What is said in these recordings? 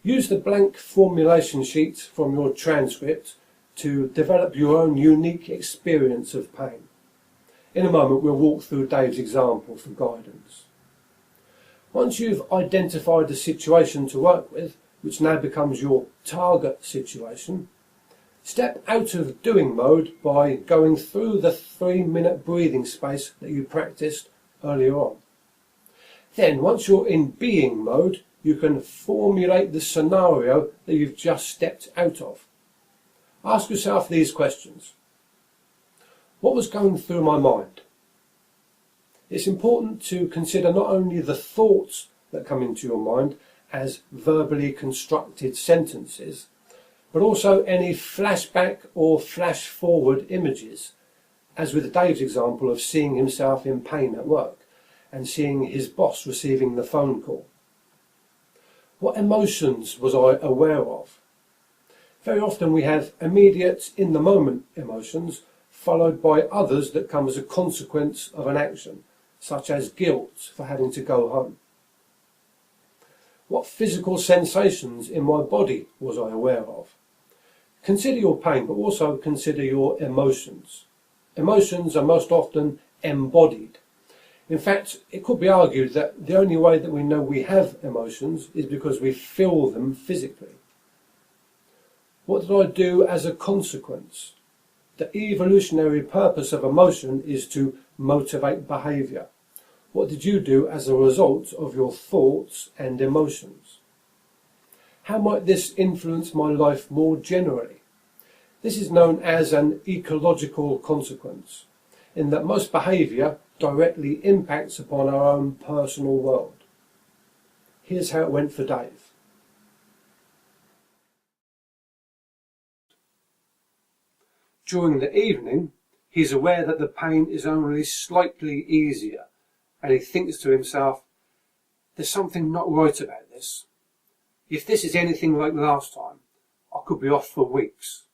Use the blank formulation sheet from your transcript to develop your own unique experience of pain. In a moment we'll walk through Dave's example for guidance. Once you've identified the situation to work with, which now becomes your target situation, step out of doing mode by going through the 3-minute breathing space that you practiced earlier on. Then, once you're in being mode, you can formulate the scenario that you've just stepped out of. Ask yourself these questions. What was going through my mind? It's important to consider not only the thoughts that come into your mind as verbally constructed sentences, but also any flashback or flash forward images, as with Dave's example of seeing himself in pain at work and seeing his boss receiving the phone call. What emotions was I aware of? Very often we have immediate, in the moment emotions, followed by others that come as a consequence of an action, such as guilt for having to go home. What physical sensations in my body was I aware of? Consider your pain, but also consider your emotions. Emotions are most often embodied. In fact, it could be argued that the only way that we know we have emotions is because we feel them physically. What did I do as a consequence? The evolutionary purpose of emotion is to motivate behaviour. What did you do as a result of your thoughts and emotions? How might this influence my life more generally? This is known as an ecological consequence, in that most behaviour directly impacts upon our own personal world. Here's how it went for Dave. During the evening, he's aware that the pain is only slightly easier, and he thinks to himself, there's something not right about this. If this is anything like last time, I could be off for weeks.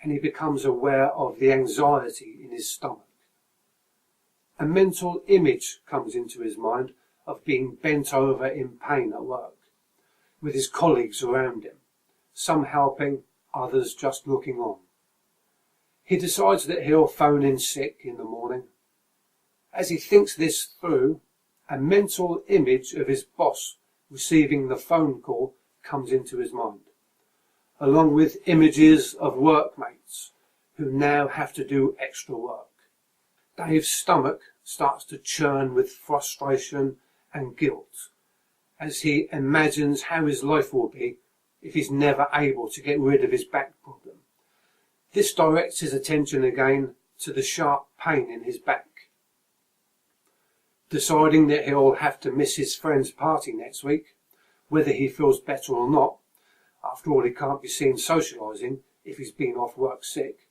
And he becomes aware of the anxiety in his stomach. A mental image comes into his mind of being bent over in pain at work, with his colleagues around him, some helping, others just looking on. He decides that he'll phone in sick in the morning. As he thinks this through, a mental image of his boss receiving the phone call comes into his mind, along with images of workmates who now have to do extra work. Dave's stomach starts to churn with frustration and guilt as he imagines how his life will be if he's never able to get rid of his back problem. This directs his attention again to the sharp pain in his back. Deciding that he'll have to miss his friend's party next week, whether he feels better or not, after all he can't be seen socialising if he's been off work sick.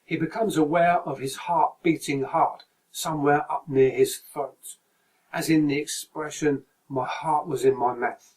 He becomes aware of his heart beating hard somewhere up near his throat, as in the expression, my heart was in my mouth.